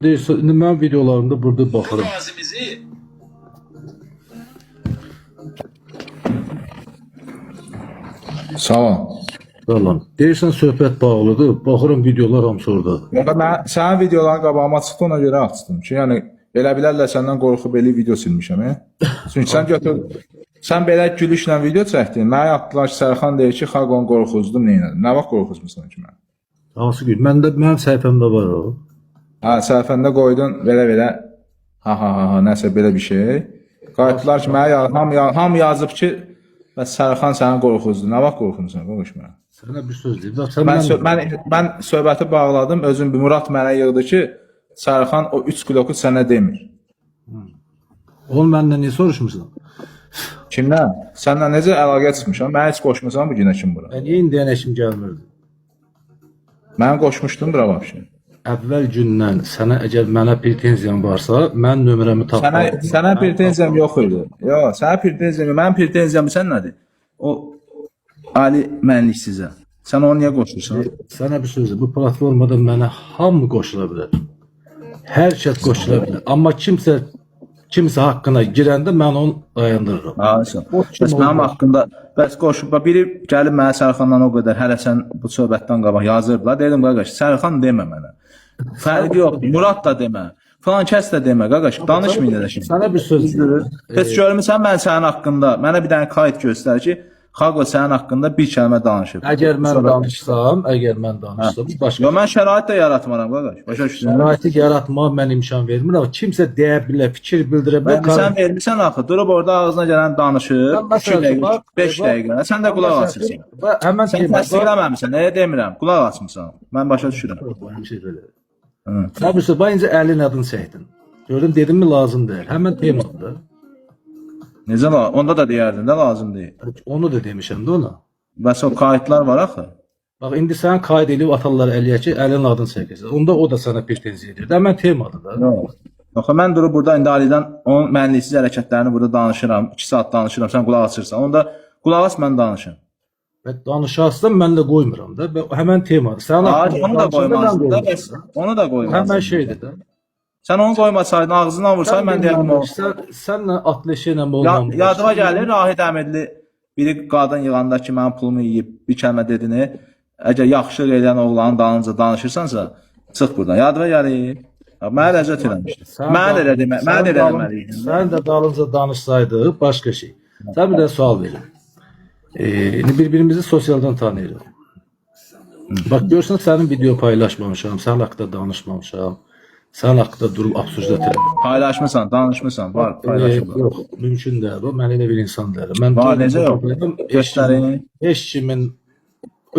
Deyirsə, indi mən videolarımda burada baxırım. Sağ ol. Falan. Deyirsən söhbət bağlıdır. Baxırım videolar hamısı orada. Mən sənin videoların qabağıma çıxdı, ona görə açdım ki, yəni elə bilərlər səndən qorxub elə video silmişəm. Çünki sən götür, sən belə gülüşlə video çəkdin. Mənə atdılar ki, Sərxan deyir ki, Xaqon qorxuzdum, neynədim? Nə vaxt qorxuzmusan ki mən? Hansı gün? Mənim səhifəmdə var o. Hə, səhifəndə qoydun belə ha nəsə belə bir şey. Qayıtdılar ki, mənə ham yazıb ki, bəs Sərxan səni qorxuzdu. Nə vaxt qorxumusan? Qonuş mənə. Sənə bir söz deyim. Mən söhbəti bağladım. Özüm Murat mənə yığdı ki, Sərxan o 3 bloku sənə demir. Onu məndən niyə soruşmursan? Kimdən? Səndən necə əlaqə çıxmışam? Mən heç qoşmusan bu günə kim bura? Niyə indiyən eşim gəlmirdi? Mən qoşmuşdum bura vəbşin. Əvvəl gündən sənə əgər mənə pretenziyan varsa, mən nömrəmi tapmalıyım. Sənə pretenziyam yox idi. Yox, sənə pretenziyam, mənim pretenziyam sən nədir? O Ali mənlik sizə. Sən onu niyə qoşursan? Sənə bir söz, bu platformada mənə hamı qoşula bilər. Hər kəs qoşula bilər. Amma kimsə haqqına girəndə mən onu dayandırıram. Bəs mənim haqqında, bəs qoşub, biri gəlib mənə Sərxandan o qədər, hələ sən bu söhbətdən qabaq yazırdılar. Dedim, qaqaş, Sərxan demə mənə. Fərqi yoxdur, Murad da demə. Falan kəs də demə, qaqaş, danışmayın elə şimdi. Sənə bir söz Pes görmüsən mən sənin haqqında, mənə bir dənə kayıt göstər ki, Xaqo sənin haqqında bir kəlmə danışıb. Əgər mən danışsam, başqa. Yo, mən şərait də yaratmaram, qaqaş. Başa düşdün? Şəraiti yaratmağa mən imkan vermirəm. Kimsə deyə bilər, fikir bildirə bilər. Sən vermirsən axı, durub orada ağzına gələn danışır, 2 dəqiqə, 5 dəqiqə. Sən də qulaq asırsan. Həmən Sən təsdiqləməmisən, nəyə demirəm? Qulaq asmısan. Mən başa düşürəm. Təbii ki, əlin adını çəkdin. Gördün, dedim mi lazım deyil. Həmən temadır. Necə var? Onda da deyərdin də lazım deyil. Onu da demişəm də ona. Bəs o kayıtlar var axı. Bax, indi sən qayd edib atalları əliyə ki, əlin adını çəkəcək. Onda o da sənə pretenziya edir. Həmən temadır da. Yox, mən durub burada indi Alidən onun mənliksiz hərəkətlərini burada danışıram. 2 saat danışıram, sən qulaq asırsan. Onda qulaq as, mən danışım. Və danışarsan mən də qoymuram da. Həmən temadır. Sən onu da qoymazsın da. Onu da qoymazsın. Həmən şeydir də. Sən onu qoymasaydın, ağzından vursaydın, mən deyərdim o. Sənlə atleşə ilə olmam. Yadıma gəlir, Rahid Əmirli biri qadın yığanda ki, mənim pulumu yeyib bir kəlmə dedini, əgər yaxşılıq edən oğlanın dalınca danışırsansa, çıx buradan. Yadıma gəlir. Mənə ləzzət eləmişdi. Mənə də eləməliydim. Sən də dalınca danışsaydıq, başqa şey. Sən bir də sual verin. Bir-birimizi sosialdan tanıyırıq. Bax, görsən, sənin video paylaşmamışam, sən haqqında danışmamışam. Sən haqqında durub absurd etirəm. Paylaşmısan, danışmısan, var, paylaşım. Yox, mümkün deyil. Mən elə bir insan deyiləm. Var, necə yox? Göstərin. Heç kimin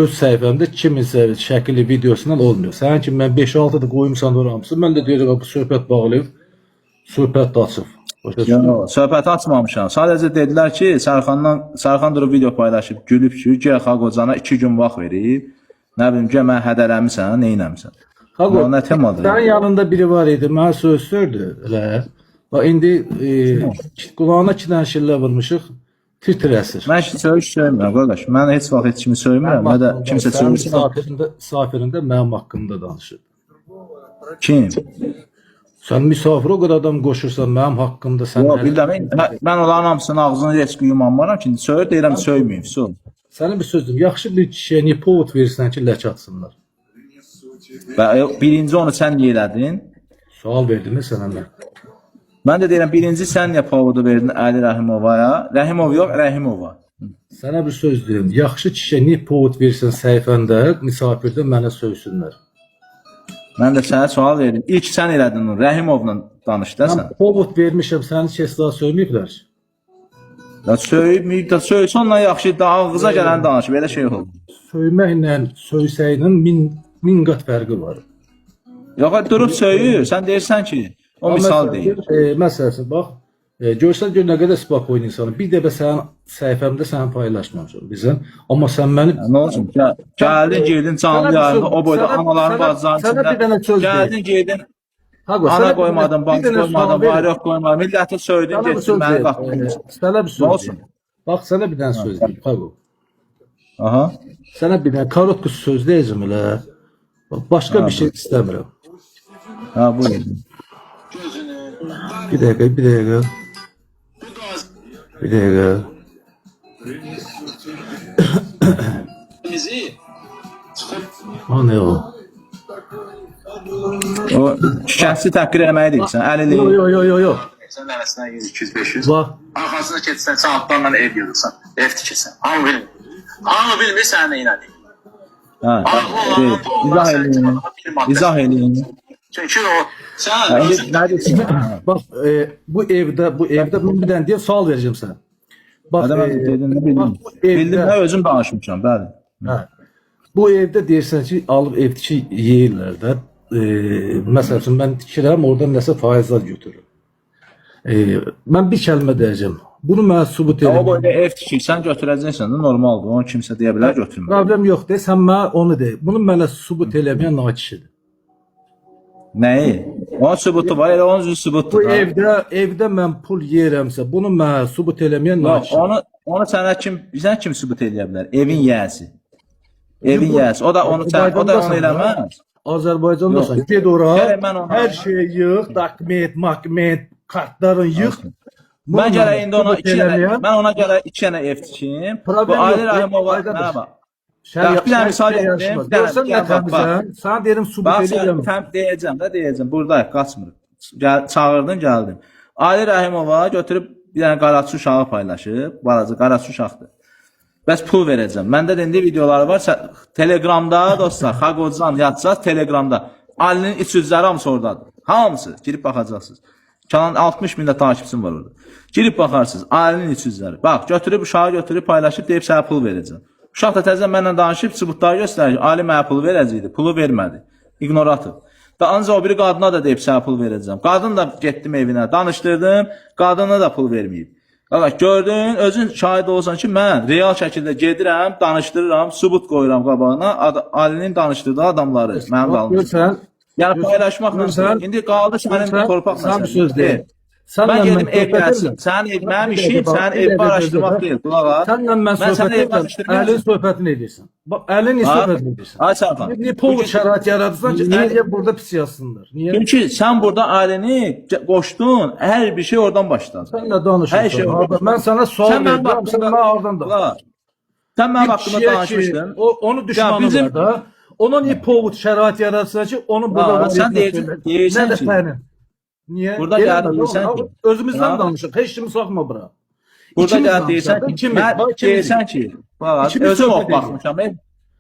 öz səhifəmdə kiminsə şəkili videosundan olmuyor. Sənin ki, mən 5-6 da qoymuşsan oramısı. Mən də deyirəm, bu söhbət bağlayıb, söhbət də açıb. Söhbəti açmamışam. Sadəcə dedilər ki, Sərxan durub video paylaşıb, gülüb ki, gəl Xaqocana 2 gün vaxt verib. Nə bilim, gəl mən hədələmisən, neynəmisən? Xaqo, sənin yanında biri var idi, mənə söz sözdü. Bax, indi qulağına 2 dənə şillə vurmuşuq, tir əsir. Mən söymürəm, qardaş. Mən heç vaxt heç kimi söymürəm, nə də kimsə söylürsün. Misafirində mənim haqqımda danışır. Kim? Sən misafir o qədər adam qoşursan, mənim haqqımda sən... Yox, bildim, mən onların hamısının ağzını heç quyumanmaram ki, deyirəm, söyməyim, söz. Sənin bir sözdüm, yaxşı bir kişiyə niyə povod verirsən ki, lək atsınlar? Birinci onu sən niyə elədin? Sual verdin mi sənə mən? Mən də deyirəm, birinci sən niyə povodu verdin Əli Rəhimovaya? Rəhimov yox, Rəhimova. Sənə bir söz deyim, yaxşı kişiyə niyə povod verirsən səhifəndə, misafirdə mənə söysünlər? Mən də sənə sual verdim. İlk sən elədin onu, Rəhimovla danışdı sən. Mən povod vermişəm, səni heç daha söyməyiblər ki. Söyməyib də söysənlə yaxşı, ağıza gələn danışıb, elə şey oldu. Söyməklə, söysəyinin min qat fərqi var. Yox, durub söyür, sən deyirsən ki, o misal deyil. Məsələsin, bax, görsən gör nə qədər spokojni insanı, bir dəfə sənin səhifəmdə səni paylaşmamışam bizən, amma sən məni... Nə olsun, gəldin, girdin canlı yayını, o boyda anaların bazılarının içində, gəldin, girdin, ana qoymadın, bank qoymadın, varyoq qoymadın, milləti söydün, getsin, məni qatdın. Sənə bir söz deyim. Bax, sənə bir dənə söz deyim, Xaqo. Aha. Sənə bir dənə karotku söz deyəcəm elə. Başqa bir şey istəmirəm. Ha buyur. Bir dakika, bir dakika. Bir dakika. O ne o? O şəxsi təhqir eləməyi deyirsən. Əlili. Yo. Sen neresinden 100, 200, 500. Bak. Arkasına geçsen sen altlarla ev yığırsan. Ev tikirsən. Hamı bilmir. Hamı bilmir sen de inadı. Ha. İzah eləyin. İzah eləyin. Çünkü o sen İndi nə deyirsən? Bak bu evde ben bir tane diye sual vereceğim sana. Bak, Adam dedin, bak, bildim. bu evde, Bildim, hə özüm danışmışam, bəli. ha, bu evde deyirsən ki alıp ev tiki yeyirlər də. Məsəl üçün mən tikirəm, oradan nəsə faizler götürürüm. Ben bir kəlmə deyəcəm. Bunu mənə sübut Amma edin. böyle ev tikirsən götürəcəksən də normaldır. Onu kimsə deyə bilər götürmür. Problem yok de, sən mənə onu de. Bunu mənə sübut eləməyən naçişidir. Nəyi? Onun sübutu var, elə onun üzrü Bu sübutdur. da. evdə mən pul yeyirəmsə, bunu mənə sübut eləməyən Yox, naçişidir. onu sənə bizə kim sübut eləyə bilər? Evin yiyəsi. Evin yiyəsi. O da onu eləməz. Azərbaycandasan. Yox. Get ora. Gərək mən ona- Hər şeyi yığ, dokument, kartların yığ. Mən gərək indi ona sübut eləməyən- mən ona gərək 2 dənə ev tikim. Bu Problem Ali yox, Rahimova Aydın mənə bəy. bax. Sən Ya, bir dənə misal sən verdim, yarışma. bir dənə- Görsən nə bak, bak. təmizsən? Sana deyirəm sübut Bax, eləyirəm. deyəcəm. Buradayıq, qaçmırıq. Çağırdın, gəldim. Ali Rahimova götürüb bir dənə qaraçı uşağı paylaşıb. Balaca qaraçı uşaqdır. Bəs pul verəcəm. Məndə də indi videoları var. Telegramda dostlar, Xaqocan yazsaz Telegramda. Alinin iç yüzləri hamısı oradadır. Hamısı. Girib baxacaqsınız. Kanalın 60 min də takipçim var orada. Girib baxarsınız. Alinin iç yüzləri. Bax, götürüb uşağı götürüb paylaşıb deyib sənə pul verəcəm. Uşaq da təzə mənlə danışıb sübutları göstərir. Ali mənə pul verəcəkdi. Pulu vermədi. İgnorativ. Da ancaq o biri qadına da deyib sənə pul verəcəm. Qadın da getdim evinə, danışdırdım. Qadına da pul verməyib. Qardaş, gördün, özün şahid olsan ki, mən real şəkildə gedirəm, danışdırıram, sübut qoyuram qabağına, Alinin danışdırdığı adamları, mənim dalmışım. Görsən, Yəni paylaşmaqla, görsən- indi qaldı sənin torpaq sən bir söz deyil. Mən gedim ev söhbət gəlsin. edirəm. Sənin ev, mənim Bir işim, dəqiqə, sənin bir evi dəqiqə, araşdırmaq bir dəqiqə. deyil. Qulaq as. Sənlə mən Mən söhbət sənə ev edirəm. araşdırmıyorum. Əlin söhbətini edirsən. Bax, əlin Ha? söhbətini edirsən. Ay Sərxan. Niyə pul şərait yaradırsan ki, Niyə- niyə burada pis yazsınlar? Niyə? Çünki sən burada ailəni qoşdun, hər bir şey oradan başladı. Sən nə danışırsan? Hər şey Harda? Mən sənə sual Sən mənim verirəm, sən haqqımda- mənə oradan da. Qulaq. Sən mənim Bir haqqımda kişiyə ki, danışmışdın. onu düşmanı bizim- var da. Ona niyə povut şərait yaratsa ki, onu burada Ha, var sən etmək deyirsən- üçün? deyirsən Nədir ki- sənin? Niyə? Burada Elə gəldin, də, deyirsən oğlum, ki- özümüzdən Ha? danışaq. Heç kimi soxma bura. Burada İkimiz gəl deyirsən danışaq, ki, ikimiz, mən bax, ikimiz. deyirsən ki, bax, İkimiz özüm söhbət ox baxmışam.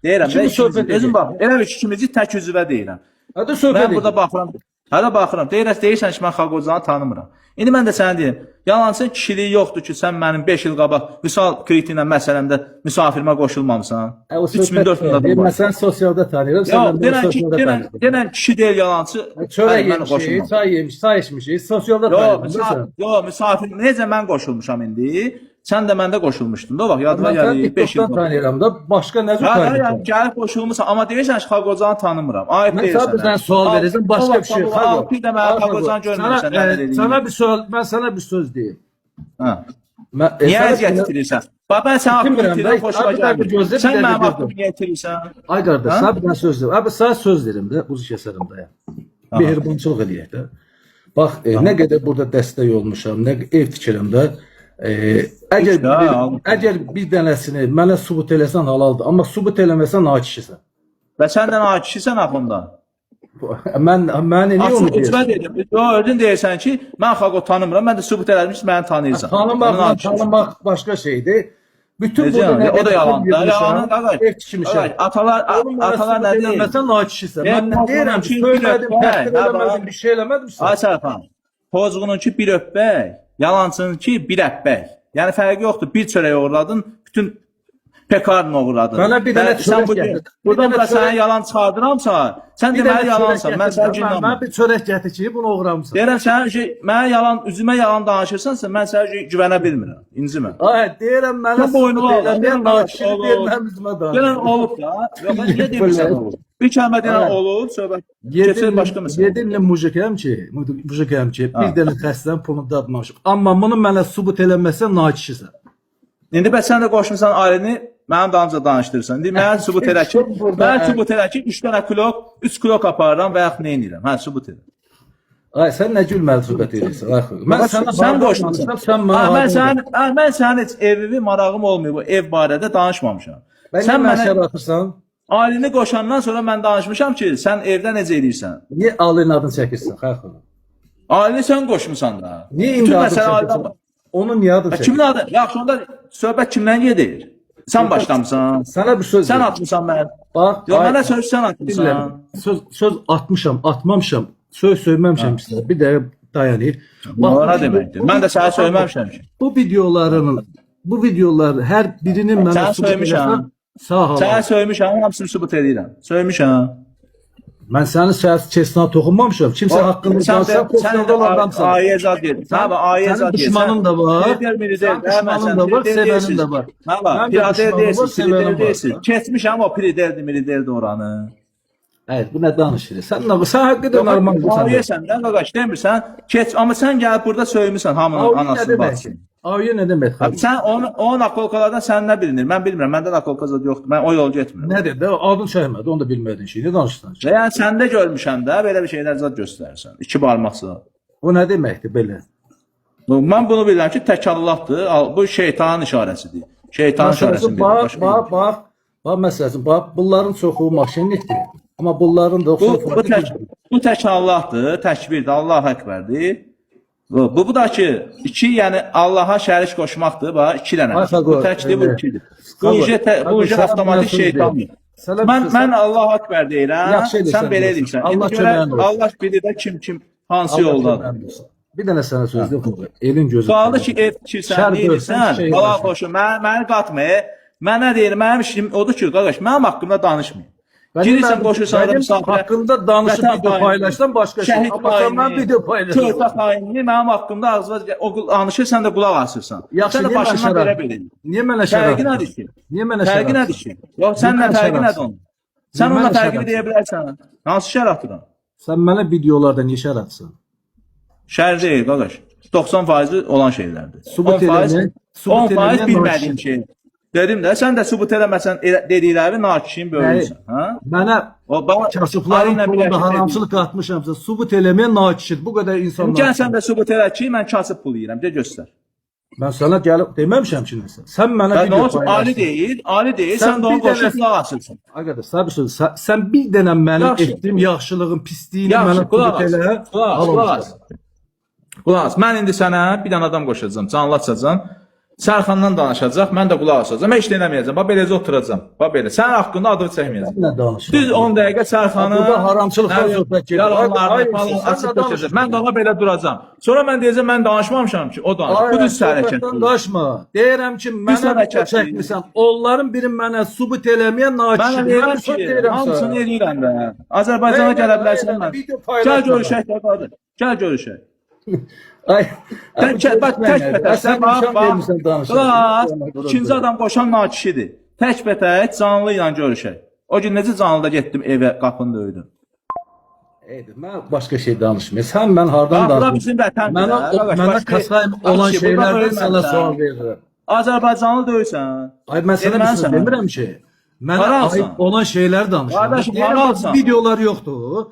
Deyirəm, İkimiz söhbət özüm edirik. bax. Elə bir ikimizi tək üzvə deyirəm. Hadi söhbət Mən edin. burada baxıram. Hələ baxıram. Deyirsən ki, mən Xaqocanı tanımıram. İndi mən də sənə deyim, yalansın kişiliyi yoxdur ki, sən mənim 5 il qabaq misal kritiklə məsələmdə misafirimə qoşulmamısan. 3000-4000 adam var. Sən sosialda tanıyıram, Yox, sən denən ki, sosialda tanıyıram. denən kişi deyil yalancı. Çörək mən yemişik, qoşulmam. çay yemiş, çay içmişik, sosialda Yox, tanıyıram. misafir necə mən qoşulmuşam indi? Sən də məndə qoşulmuşdun da, bax yadıma Mən gəlir 5 il TikTokdan tanıyıram da, başqa nə cür Hə, tanıyıram? yəni gəlib qoşulmusan, amma deyirsən ki, Xaqocanı tanımıram. Ayıb Mən deyirsən. sənə bir dənə sual verəcəm, başqa bir şey. Bir də mənə Xaqocan görmürsən, nə deyirsən? Sənə bir sual, mən sənə bir söz deyim. Hə. Mən Niyə sənə- əziyyət itirirsən? Bax, mən sən haqqımı Bilmirəm, itirirəm, bəy, xoşuma abi, bir dəqiqə gəlmir. gözlə, bir Sən dəqiqə mənim gözlə. haqqımı niyə itirirsən? Ay qardaş, Hə? sənə bir dənə söz deyim. Abi sənə söz verim də, uzu kəsərəm də. Mehribançılıq eləyək də. Bax, nə qədər burada dəstək olmuşam, nə ev tikirəm də. Əgər bir dənəsini mənə sübut eləsən halaldır, amma sübut eləməsən nakişisən. Və sən də nakişisən axında. Mən niyə onu Açıq deyirəm? dedim. Özün deyirsən ki, mən Xaqo tanımıram, mən də sübut elədim ki, məni tanıyırsan. Tanımaq başqa şeydir. Bütün Necə burada yəni? O da yalandır. Yalanın qardaş. ev tikmişəm. Atalar nə deyir? Eləməsən nakişisən. Ben Mən deyirəm ki, ki, söylədim, bir öpək, təqdir eləmədim, bir şey eləmədim sən. Ay Sərxan, Pozğunun ki bir öpbək, yalancının ki bir əppək. Yəni fərqi yoxdur. Bir çörək uğurladın, bütün pekarını uğurladın. Mənə bir dənə çörək gətir. Buradan da sənə yalan çıxardıramsa, sən deməli yalansan. Mən sənə Mən güvənmirəm. bir çörək gətir ki, bunu uğramısan. Deyirəm sən ki, mənə yalan, üzümə yalan danışırsansa, mən sənə güvənə bilmirəm. İncimə. Ay, deyirəm mənə Sən boynunu al. deyirəm nakişini Olur. deyirəm üzümə da. Deyirəm olub da. Yox, niyə demirsən olub? Bir kəlmə deyirəm olub, söhbət. Keçir başqa məsələ. Yedinli mujikəm ki, bir Ha. dənə xəstənin pulunu dadmamışım. Amma bunu mənə sübut eləməsən nakişisən. İndi bəs sən də qoşmusan ailəni mənim dalımca danışdırırsan. İndi mən sübut elə ki, Burada- mən sübut elə ki 3 dənə kilok, 3 kilok aparıram və yaxud nə edirəm? Hə, sübut elə. Ay sən nə gülməli söhbət edirsən? Ay, mən sənə Sən qoşmusan. sən mənə Mən sənin heç evimi marağım olmuyor bu ev barədə danışmamışam. sən mənə şər atırsan. Ailəni qoşandan sonra mən danışmışam ki, sən evdə necə edirsən? Niyə Ali'nin adını çəkirsən? Xalq. Ailəni sən qoşmusan da. Niyə Bütün indi adını məsələ ailədən çəkirsən? var. Onun niyə adını çəkirsən? Kimin adı? Yaxşı onda söhbət kimdən gedir? Sən başlamısan. Sənə bir söz Sən deyim. atmısan mən. Bax, Yox, ay- mənə söz sən atmısan. Dinlə. Söz atmışam, atmamışam. Söz söyləməmişəm sizə. Bir dəqiqə dayanır. Bu nə deməkdir? Mən də sənə söyləməmişəm ki. Bu videolar hər birinin mənə Sən sübut söyləmişəm. eləsən, sağ ol. Sənə söyləmişəm, hamısını sübut edirəm. Söyləmişəm. Mən sənin siyasi keçinə toxunmamışam. Kimsə haqqında danışsa, postlarda olan adamsan. Ayı zad yedin. Hə, ayı zad yedin. Düşmanın da var. Düşmanın Düşmanın da var, sevenin de var. Hə, Mən də pirader düşmanım deyilsin, var, sevenim pirader var. deyilsin. Keçmişəm o piraderdi, miriderdi oranı. Hayır, bu nə danışır? Sən haqqında normalsan. Ayısan da qaqaş demirsən. Keç, amma sən gəlib burada söymüsən hamının anasını bacısını. Aviyə nə demək? Abi sen onun akolkalardan sen ne bilinir? Ben bilmirəm. Məndə akolka zad yoxdur. Mən o yol getmirəm. Nədir də? Adın çəkmədi, onu da bilmədin şey. Nə danışırsan? Və yəni səndə görmüşəm də belə bir şeylər zad göstərirsən. İki barmaqsa. Bu nə deməkdir belə? Mən bunu bilirəm ki, tək Allahdır. Bu şeytanın işarəsidir. Şeytanın işarəsini bilirəm. Bax məsələn, bax bunların çoxu maşinlikdir. Amma bunların da Bu tək Allahdır, təkbirdir, Allah Əkbərdir. Bu da ki, iki yəni Allaha şərik qoşmaqdır, bax, iki dənə. Bu təkdir, bu ikidir. Bu uca avtomatik şeytandır. Mən Allah Əkbər deyirəm, sən belə edirsən. Allah bilir də kim hansı yoldadır. Bir dənə sənə söz deyim. Elin gözü. Qaldı ki, ev tikirsən, deyirsən, Allah qoşun, məni qatma. Mənə deyir, mənim işim odur ki, qardaş, mənim haqqımda danışmayın. Girirsən qoşursan da misafirə. Haqqında danışıb video paylaşsan başqa şey. Şəhid Amma video paylaşırsan. Körpə xainini mənim haqqımda ağzına o danışır, sən də qulaq asırsan. Sən də başından belə bilir. Niyə mənə şərab? Fərqi nədir ki? Niyə mənə şərab? Fərqi nədir ki? Yox, səninlə fərqi nədir onun? Sən onunla fərqini deyə bilərsən. Hansı şər atıram? Sən mənə videolarda niyə şər atsan? Şər deyil, qardaş. 90% olan şeylərdir. Sübut eləmək. 10% bilmədiyim şey. Dedim də, sən də sübut eləməsən dedikləri nakişin bölürsən. Mənə kasıbların pulunda haramçılıq atmışamsa, sübut eləməyə nakişid. Bu qədər insanlar. Gəl sən də sübut elə ki, mən kasıb pul yeyirəm. De göstər. Mən sənə gəlib deməmişəm ki, nəsə. Sən mənə video paylaşdın. Ali deyil, sən də onu qoşub qulaq asırsan. Arkadaş, sabır söz. Sən bir dənə mənim etdiyim yaxşılığın, pisliyini mənə sübut elə. Qulaq as. Mən indi sənə bir dənə adam qoşacağam, canlı açacağam. Sərxandan danışacaq, mən də qulaq asacağam. Heç eləməyəcəm. Bax beləcə oturacağam. Bax belə. Sənin haqqında adını çəkməyəcəm. Nə danışırsan? Düz 10 dəqiqə Sərxanı. Burada haramçılıqdan söhbət gedir. Mən də ona belə duracağam. Sonra mən deyəcəm mən danışmamışam ki, o danışır. Bu düz hərəkətdir. Danışma. Deyirəm ki, mənə çəkmirsən. Onların biri mənə sübut eləməyə nakişdir. Mən deyirəm ki, hamısını eləyirəm də. Azərbaycana gələ bilərsən mən. Gəl görüşək də qardaş. Gəl görüşək. Ay, ikinci adam qoşan nakişidir. Tək-bətək canlı ilə görüşək. O gün necə canlıda getdim evə, qapını döydüm. Mən başqa şey danışmıyorum. Sən mən hardan danışmıyorum? Mənə kasayım olan şeylərdən sənə sual verirəm. Azərbaycanlı deyilsən. Ay, mən sənə bir şey demirəm ki. Mənə ayıb olan şeylər danışıram. Qardaşım, haralsan? Videolar yoxdur.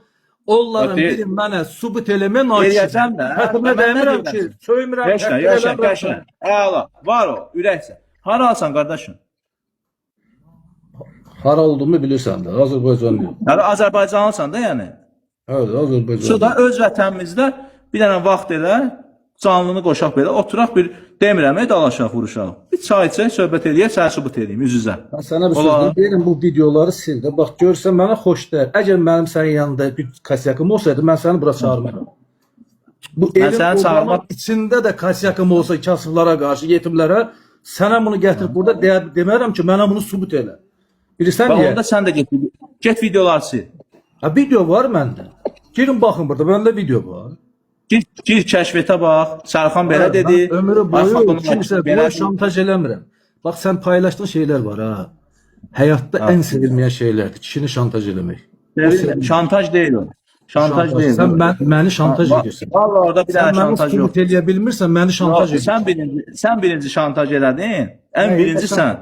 Onların biri mənə sübut eləmə nakişdir. Eləyəcəm də. Hətimə demirəm ki, söymirəm. Yaşa. Əla, var o, ürəksə. Haralsan, qardaşım? Hara olduğumu bilirsən də, Azərbaycanlıyım. Azərbaycanlısan da yəni. Evet, Azərbaycanlıyım. Sonra öz vətənimizdə bir dənə vaxt elə, canlını qoşaq belə, oturaq bir, demirəm, dalaşaq, vuruşaq. Bir çay içək, söhbət eləyək, sənə sübut eləyim, üz-üzə. Mən sənə bir söz deyirəm, bu videoları sil də. Bax, görsən mənə xoş deyil. Əgər mənim sənin yanında bir kasyakım olsaydı, mən səni bura çağırmaram. Bu elin içində də kasyakım olsa kasıblara qarşı, yetimlərə, sənə bunu gətirib burada demərəm ki, mənə bunu sübut elə. Bilirsən niyə? Onda sən də get videolar sil. Video var məndə. Girin baxın burada, məndə video var. Gir kəşfətə bax, Sərxan belə dedi. Ömrü boyu kimsə belə şantaj eləmirəm. Bax, sən paylaşdığın şeylər var ha. Həyatda ən sevilməyən şeylərdir. Kişini şantaj eləmək. Şantaj deyil o. Şantaj deyil. Sən məni şantaj edirsən. Vallahi orada bir dənə şantaj yox. Sən eləyə bilmirsən, məni şantaj edirsən. Sən birinci şantaj elədin. Ən birinci sən.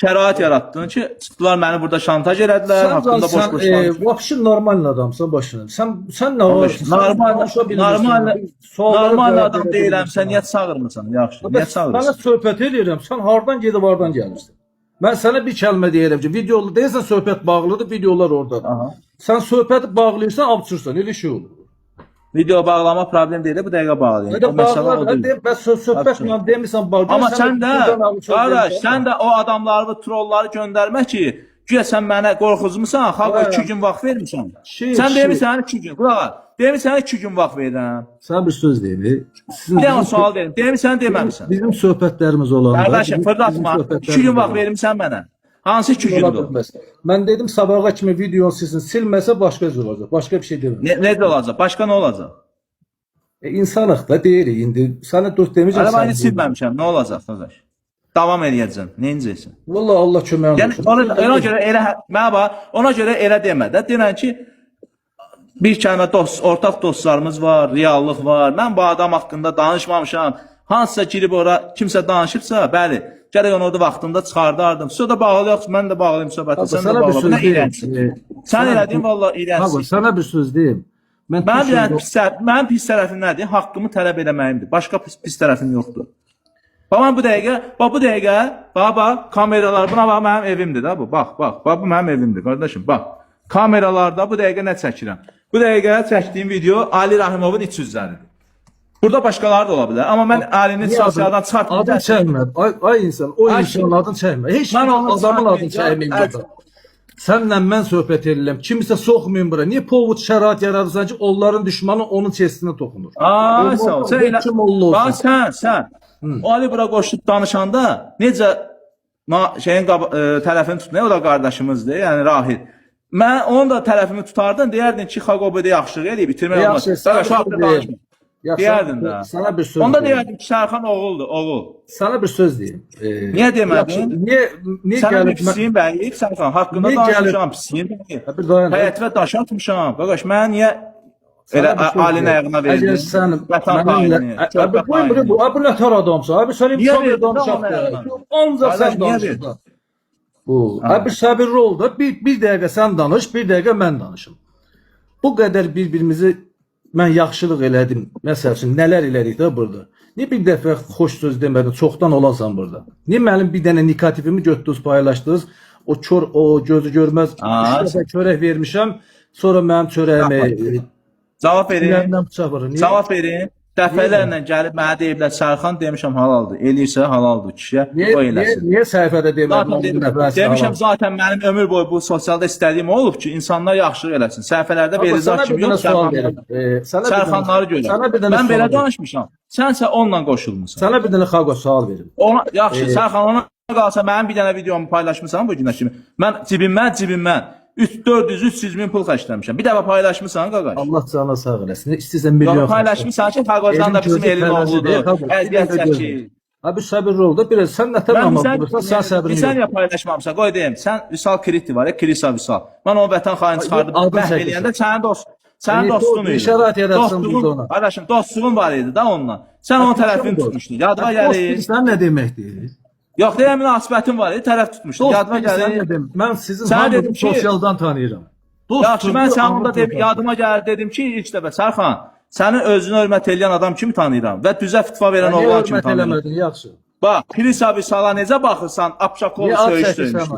şərait yaratdın ki, çıxdılar məni burada şantaj elədilər, haqqında boş-boş danışdılar. Vapşı normal adamsan başına. Sen ne var? Normal adam deyiləm, sən niyə çağırmırsan? Yaxşı, niyə çağırırsan? Sana söhbət edirəm, sən hardan gedib hardan gəlirsən? Mən sənə bir kəlmə deyirəm ki, videolu deyirsən söhbət bağlıdır, videolar oradadır. Aha. Sən söhbəti bağlayırsan, abçırsan, elə şey olur. Video bağlama problem deyil, bu dəqiqə bağlayın. Elə bağlar, bəs söhbətlə demirsən bağlayırsan. Amma sən də, qardaş, sən də o adamları, trolları göndərmə ki, güya sən mənə qorxuzmusan, xalqa 2 gün vaxt vermirsən. Sən demirsən 2 gün, qulaq, demirsən 2 gün vaxt verirəm. Sən bir söz deyim. Bir dənə sual verin, demirsən deməmirsən. Bizim söhbətlərimiz olanda. Qardaşım, fırlatma, 2 gün vaxt verirsən mənə. Hansı 2 gündür? Mən dedim sabaha kimi videonu sizin silməsə başqa cür olacaq. Başqa bir şey demirəm. Necə olacaq? Başqa nə olacaq? İnsanıq da deyirik indi. Sənə dost deməyəcəm. Hələ mən silməmişəm. Nə olacaq qardaş? Davam eləyəcəksən. Nə edəcəksən? Vallahi Allah köməyin yəni, olsun. Yəni ona görə elə mənə bax, ona görə elə demə də. Denən ki bir kənə dost, ortaq dostlarımız var, reallıq var. Mən bu adam haqqında danışmamışam. Hansısa girib ora kimsə danışıbsa, bəli, gərək onu orada vaxtında çıxardardım. Sonra da bağlayaq, mən də bağlayım söhbəti. Sən də bağla. Buna iyrənçsin. Sən elədiyin vallahi iyrənçsin. Sənə bir söz deyim. Mənim pis tərəfim nədir? Haqqımı tələb eləməyimdir. Başqa pis tərəfim yoxdur. Bax bu dəqiqə, bax, kameralar, buna bax, mənim evimdir da bu. Bax, bu mənim evimdir, qardaşım, bax. Kameralarda bu dəqiqə nə çəkirəm? Bu dəqiqə çəkdiyim video Ali Rahimovun iç yüzləridir. Burada başqaları da ola bilər. Amma mən Alinin sosialdan çıxartdım. Adın çəkmə. Ay insan, o insanın adını çəkmə. Heç adamın adını çəkməyim burada. Sənlə mən söhbət edirəm. Kimisə soxmayın bura. Niyə povud şərait yaradırsan ki, onların düşmanı onun çestinə toxunur? Sağ ol. Bax sən. O Ali bura qoşub danışanda necə şeyin tərəfini tutmaya, o da qardaşımızdır, yəni Rahid. Mən onun da tərəfimi tutardın, deyərdin ki, Xaqobədə yaxşılıq eləyib, bitirmək olmaz. Qardaş, haqqı danışma. Deyərdin də. Sənə bir söz. Onda deyərdim ki, Sərxan oğuldur, oğul. Sənə bir söz deyim. Niyə demədin? Niyə Sənə gəlib bir pisiyim bəyib, Sərxan, haqqında danışmışam, pisiyim bəyib. Həyətvə daş atmışam. Qardaş, mən niyə elə Alinin ayağına verdim? Vətən haini, körpə haini. Bu nə tar adamsa? Abi sən imkan danışaq. Ancaq sən danışırsan. Abi səbirli ol da. Bir dəqiqə sən danış, bir dəqiqə mən danışım. Bu qədər bir-birimizi mən yaxşılıq elədim. Məsəl üçün nələr elədik də burada. Niyə bir dəfə xoş söz demədin? Çoxdan olasan burada. Niyə mənim bir dənə negativimi götürdünüz, paylaşdınız? O kör, o gözü görməz. 3 dəfə çörək vermişəm. Sonra mənim çörəyimi cavab verin. Cavab verin. Dəfələrlə gəlib mənə deyiblər, Sərxan demişəm halaldır. Eləyirsə halaldır kişiyə. O eləsin. Niyə səhifədə demədin? Demişəm zaten mənim ömür boyu bu sosialda istədiyim olub ki, insanlar yaxşılıq eləsin. Səhifələrdə veriləcək kimi yox, Sərxanları görə. Mən belə danışmışam. Sənsə onunla qoşulmusan. Sənə bir dənə xalqa sual verim. Yaxşı, Sərxan ona qalsa mənim bir dənə videomu paylaşmışsan bu günə kimi. Mən cibimdən 400-300 min pul xərcləmişəm. Bir dəfə paylaşmışsan qaqaş. Allah canına sağ eləsin. İstəsən milyon. Paylaşmışsan ki, Xaqozdan da bizim elin oğludur. Əziyyət çəkir. Abi səbirli ol da biraz. Sən nə tər namaz qılırsan, sən səbirli ol. Sən niyə paylaşmamısan? Qoy deyim. Sən Vüsal Kiriti var ya, Kirisa Vüsal. Mən o vətən xaini çıxardım. Məhv eləyəndə sənin dostun idi. İşarat yaratsan burada ona. Qardaşım, dostluğun var idi da onunla. Sən onun tərəfini tutmuşdun. Yadıma gəlir. Sən nə deməkdir? Yox, deyəm, münasibətim var idi, tərəf tutmuşdun. Yadıma gəlir. Mən sizin hamınızı sosialdan tanıyıram. Yaxşı, mən sən onda yadıma gəlir dedim ki, ilk dəfə Sərxan, sənin özünü hörmət eləyən adam kimi tanıyıram və düzə fitva verən oğlan kimi tanıyıram. Yaxşı. Bax, Kirisa Vüsala necə baxırsan, Apşakov söyüş.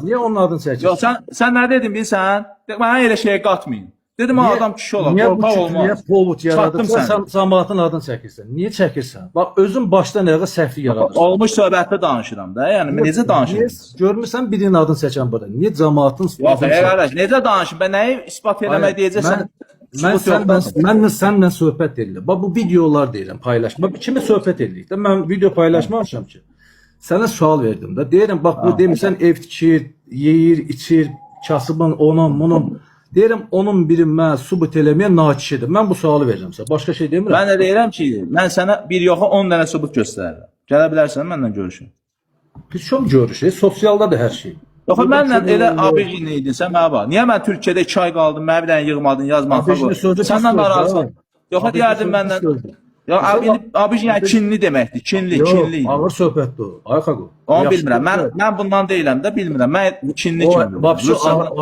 Niyə onun adını çəkirsən? Yox, sən nə dedin bilsən? Mənə elə şeyə qatmayın. Dedim, adam kişi olar, qorxaq olmaz. Niyə povud yaradırsan, sən cəmaatın adını çəkirsən? Niyə çəkirsən? Bax, özün başdan ayağa səhvlik yaradırsan. Olmuş söhbətdə danışıram da, yəni necə danışırsın? Görmürsən birinin adını çəkən burada. Niyə cəmaatın adını çəkirsən? Qardaş, necə danışım? Mən nəyi ispat eləmək deyəcəksən? Mən səninlə söhbət edirəm. Bax, bu videolar deyirəm, paylaşma. Kimi söhbət edirik də, mən video paylaşmamışam ki. Sənə sual verdim də. Deyirəm, bax, bu demişsən ev tikir, yeyir, içir, kasıbın, onun, bunun. Deyirəm, onun biri mən sübut eləməyən nakişidir. Mən bu sualı verirəm sənə. Başqa şey demirəm. Mən də deyirəm ki, mən sənə bir yoxa 10 dənə sübut göstərirəm. Gələ bilərsən mənlə görüşün. Biz çox görüşük. Sosialda da hər şey. Yox, mənlə elə abirgin idin, sən mənə bax. Niyə mən Türkiyədə 2 ay qaldım, mənə bir dənə yığmadın, yazmadın? Səndən narazısın. Yox, deyərdin məndən. Ya abi yəni Çinli deməkdir. Çinli. Yox, ağır söhbətdir o. Ay Xaqo. Onu bilmirəm. Mən bundan deyiləm də, bilmirəm. Mən Çinli kimi. Vəbşi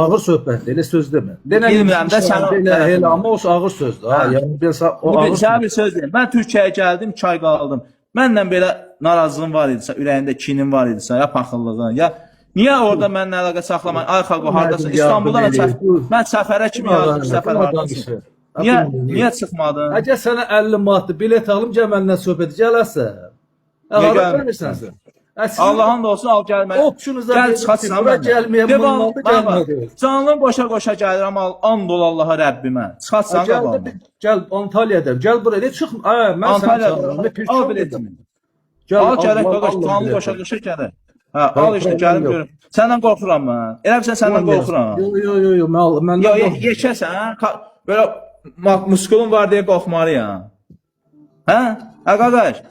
ağır söhbətdir, elə söz demə. Bilmirəm də sən elə amma o ağır sözdür. Ha, yəni bilsə o ağır. Sən bir söz deyim. Mən Türkiyəyə gəldim, 2 ay qaldım. Mənlə belə narazılığın var idisə, ürəyində kinin var idisə, ya paxıllığın, ya niyə orada mənlə əlaqə saxlamayın? Ay Xaqo, hardasın? İstanbuldan mən səfərə kimi yazdım, səfər hardasın? Niyə çıxmadın? Əgər sənə 50 manatlı bilet alım, gəl məndən söhbət edəcəksən. Hara vermirsən sən? Allah'ın da olsun, al gəlmə. Gəl çıxasan mənlə. Canlım qoşa gəlirəm, and ol Allaha Rəbbimə. Çıxasan qabağıma. Gəl Antalya'da, gəl buraya, çıx. Mən sənə çağırıram. Al biletimi. Al gələk qaqaş, canlı qoşa gəlir. Al işte gəlim görüm. Səndən qorxuram mən. Elə bilsən səndən qorxuram. Yox, məndən qorxuram. Yekəsən, belə muskulun var deyə qorxmalıyam. Hə? Qaqaş.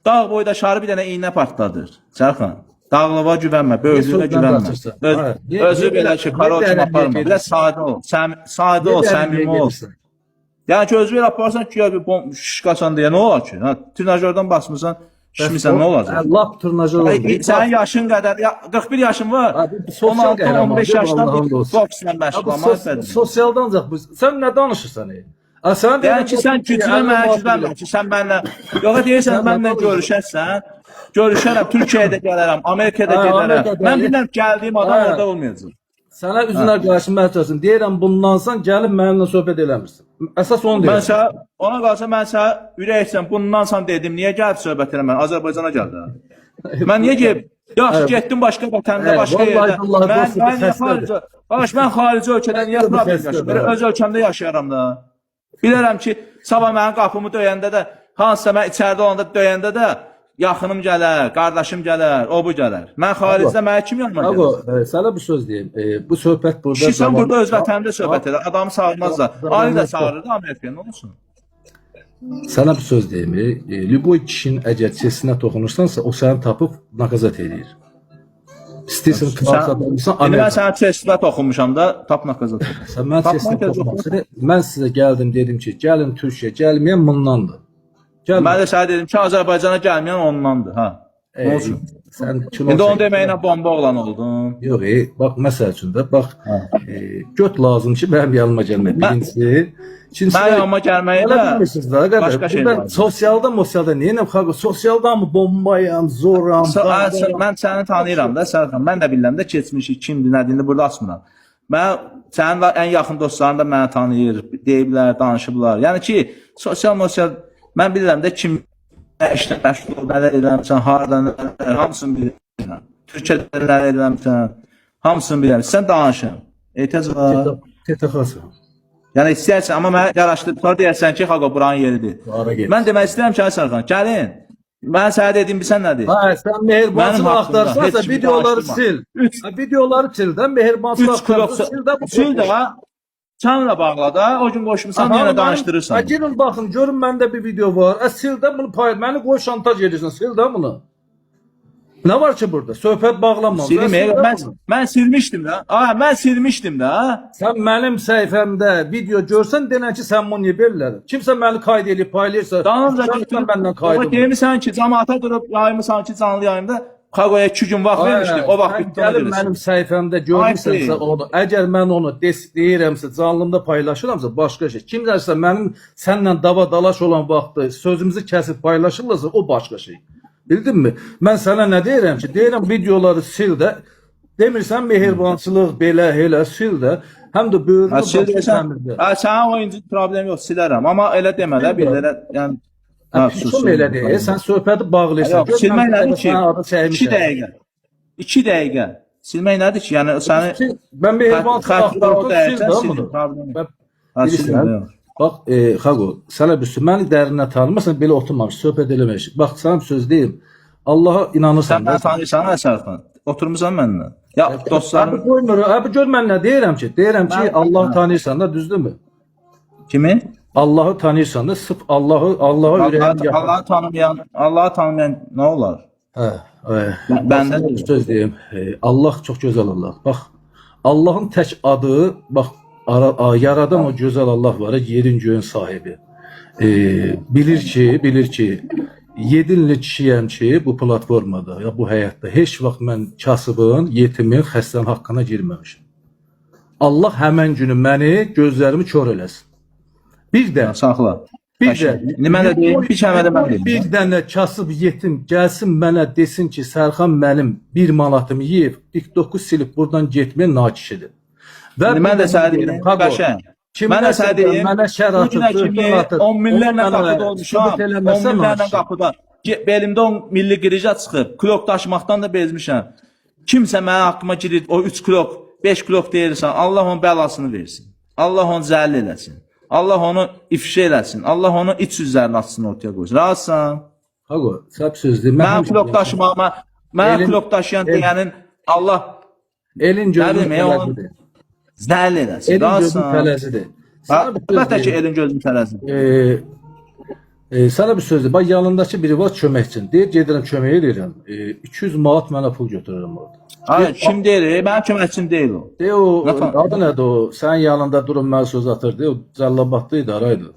Dağ boyda şarı bir dənə iynə partladır. Sərxan. Dağlıva güvənmə, böyüklüyünə güvənmə. Özü belə ki, karo kimi aparma. Biraz sadə ol. Sadə ol, səmimi ol. Yəni ki, özü belə aparsan ki, ya bir şişqasan deyə nə olar ki? Turnajördən basmısan, şişmirsən, nə olacaq? Lap turnajör oldu. Sənin yaşın qədər, 41 yaşın var. 16-15 yaşdan boksla məşğul. Sosialdan ancaq bu. Sən nə danışırsan? Yəni ki, sən gücünə mənə güvənmə ki, sən mənlə, yox deyirsən, mənlə görüşərsən, görüşərəm, Türkiyədə gələrəm, Amerikada gedərəm. Mən bilirəm, gəldiyim adam orada olmayacaq. Sənə üzünə qarşı məhcəsin, deyirəm, bundansan gəlib mənimlə söhbət eləmirsən. Əsas onu deyirəm. Ona qalsa mən sənə ürəksən, bundansan dedim, niyə gəlib söhbət eləmən, Azərbaycana gəldi. Mən niyə gəlib? Yaxşı, getdim başqa vətəndə, başqa yerdə. Mən xarici ölkədən niyə problem yaşayıram? Öz ölkəmdə yaşayaram da. Bilərəm ki, sabah mənim qapımı döyəndə də, hansısa mən içəridə olanda döyəndə də, yaxınım gələr, qardaşım gələr, o bu gələr. Mən xaricdə mənə kim yanıma gəlir? Sənə bir söz deyim, bu söhbət burada... Şişən burada öz vətəndə söhbət edir, adamı sağırmazlar. Ali də sağırır da Amerikaya, nə olsun? Sənə bir söz deyim, Lüboy kişinin əgər sesinə toxunursansa, o səni tapıb naqazat edir. İstəyirsən indi mən sənə testlə toxunmuşam da, tap naqazat. Sən mən testlə toxunmasın. Mən sizə gəldim, dedim ki, gəlin Türkiyə, gəlməyən bundandır. Mən də sənə dedim ki, Azərbaycana gəlməyən ondandır. Nə olsun? İndi onu deməyinə bomba oğlan oldun. Yox, bax, məsəl üçün də, bax, göt lazım ki, mənim yanıma gəlmək. Birincisi, mən yanıma gəlməyi də başqa şey var. Sosialda, neyinəm, Xaqo, sosialdan mı bombayam, zoram, mən səni tanıyıram da, Sərxan, mən də bilirəm də keçmişik, kimdir, nədir, burada açmıram. Sənin ən yaxın dostların da məni tanıyır, deyiblər, danışıblar. Yəni ki, sosial, mən bilirəm də kim nə işlə məşğul, nələr eləmişsən, haradan, hamısını bilirəm. Türkiyədə nələr eləmişsən, hamısını bilirəm. Sən danışın. Etiraz var. Tetəxası. Yəni istəyərsən, amma mənə yaraşdırıb, sonra deyərsən ki, Xaqo, buranın yeridir. Mən demək istəyirəm ki, Sərxan, gəlin. Mən sənə dedim, bilsən nədir? Sən mehribansını axtarsansa, videoları sil. Videoları sil də, mehribansını axtarsansa, sil də. Sil də, çanla bağla da, o gün qoşmusan, yenə danışdırırsan. Gelin baxın, görün məndə bir video var. Sil də bunu paylaş. Məni qoy şantaj edirsən, sil də bunu. Nə var ki burada? Söhbət bağlanmaz. Mən silmişdim də. Mən silmişdim də. Sən mənim səhifəmdə video görsən, denən ki, sən bunu niyə belirlər? Kimsə məni qayd edib paylayırsa, sən məndən qayd edib. Demirsən ki, cəmaata durub yayımısan ki, canlı yayımda Xaqoya 2 gün vaxt vermişdim. O vaxt bitdi. Gəlin mənim səhifəmdə görmüsənsə onu, əgər mən onu deyirəmsə, canlımda paylaşıramsa, başqa şey. Kimlərsə mənim sənlə dava-dalaş olan vaxtı sözümüzü kəsib paylaşırlarsa, o başqa şey. Bildin mi? Mən sənə nə deyirəm ki, deyirəm videoları sil də, demirsən mehribançılıq belə, elə sil də, həm də böyürünü başlayırdı. Sənin oyuncu problem yox, silərəm, amma elə demə də, bir də, yəni, Piçum elə deyil, sən söhbəti bağlayırsan. Silmək nədir ki? 2 dəqiqə. Silmək nədir ki? Yəni, səni... Mən mehribançılıq axtardım, bax, Xaqo, sənə bir söz, məni dərinə tanımasan, belə oturmamış, söhbət eləmək. Bax, sənə bir söz deyim, Allaha inanırsan. Sən mənə tanıyırsan, Sərxan, oturmuşsan mənlə. Ya, dostlarım... Abi, gör mən nə deyirəm ki, Allahı tanıyırsan da, düzdürmü? Kimi? Allahı tanıyırsan da, sırf Allahı ürəyən yapar. Allahı tanımayan nə olar? Bəndə də söz deyim, Allah çox gözəl Allah. Bax, Allahın tək adı, bax, yaradan o gözəl Allah var, yerin göyün sahibi. bilir ki 7 illik kişiyəm ki bu platformada ya bu həyatda heç vaxt mən kasıbın, yetimin, xəstənin haqqına girməmişim. Allah həmən günü məni gözlərimi kör eləsin. Bir də Saxla. bir də Mən də deyim, bir kəmədə mən deyim. bir dənə kasıb yetim gəlsin mənə desin ki, Sərxan mənim 1 manatımı yeyib, TikTok-u silib buradan getməyə nakişidir. Və Mən də sənə deyirəm, qəşəng. Mən də sənə deyim, mənə şər bu günə atıb, kimi söhbət atıb. 10 minlərlə Onu mənə qapıda olmuşam, 10 sübut eləməsən minlərlə naşır. qapıda. Belimdə 10 milli qirica çıxıb, klok daşımaqdan da bezmişəm. Kimsə mənim haqqıma girir, o 3 klok, 5 klok deyirsən, Allah onun bəlasını versin. Allah onu zəll eləsin. Allah onu ifşa eləsin. Allah onu iç yüzlərini açsın ortaya qoysun. Razısan? Hago, səb sözdür. Mənim klok daşımağıma, mənim klok daşıyan deyənin Allah elin gözünün demək, onun fələzidir. zəll eləsin. Elin gözünün Razısan? fələzidir. Əlbəttə ki, elin gözünün fələzidir. Sənə bir sözdür. Bax, yanındakı biri var köməkçin. Deyir, gedirəm kömək edirəm. 200 manat mənə pul götürürəm orada. Hayır, kim deyir? Mənim köməkçim deyil o. De o, Nəfəm? adı nədir o? Sənin yanında durub mənə söz atır. De o, Cəllabadlı araydı.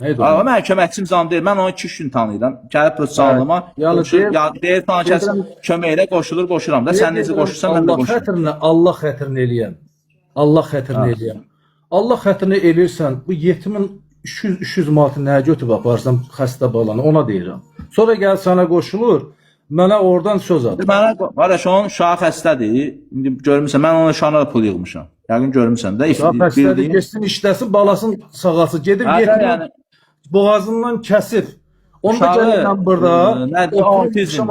Neydi o? Amma mənim köməkçim zam deyil. Mən onu 2-3 gün tanıyıram. Gəlib öz canlıma. Yəni Deyir falan kəs köməklə qoşuram da. Sən necə qoşursan mən də Allah qoşuram. xətrinə, Allah xətrinə eləyəm. Allah xətrinə eləyəm. Allah xətrinə eləyirsən, bu yetimin 300 manatı nəyə götürüb aparsan xəstə balanı, ona deyirəm. Sonra gəl sənə qoşulur, mənə oradan söz at. Mənə qardaş onun uşağı xəstədir. İndi görmüsən mən onun uşağına da pul yığmışam. Yəqin görmüsən də. Ya xəstədir, geçsin işləsin, balasın sağası. Gedib yetimin Yəni boğazından kəsir. Onu da uşağı gəlirəm burada. nədir autizm.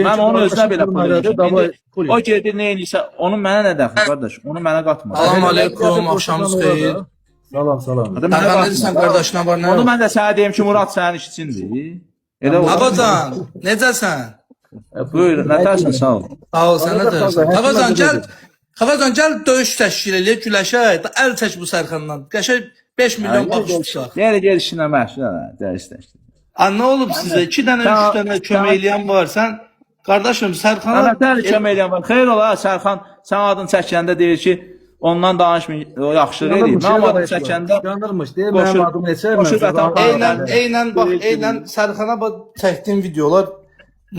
Mən onun özünə belə pul yığmışam. O gedir nə edirsə, onun mənə nə dəxli qardaş? Onu mənə qatma. Salam aleykum, axşamınız xeyir. Salam, salam. Mənə Sərxan qatma. necəsən qardaşına var nə Onu yox? mən də sənə deyim ki, Murad sənin işçindir. Elə o. Ağacan, necəsən? Buyur, nə tərsən sağ ol. Sağ ol, sən necəsən? Ağacan gəl. Ağacan gəl döyüş təşkil eləyək, güləşək. Əl çək bu Sərxandan. Qəşəng 5 milyon baxış tutaq. Yəni gəl işinə məşğul dərs. Nə olub sizə? 2 dənə, 3 dənə kömək eləyən var. Sən qardaşım Sərxana Ana tər kömək eləyən var. Xeyr ola Sərxan, sən adını çəkəndə deyir ki, ondan danışmayın, o yaxşılıq eləyib. Mən adını çəkəndə Yanırmış, deyir, mənim adım neçə? eynən bax, eynən Sərxana bax çəkdiyim videolar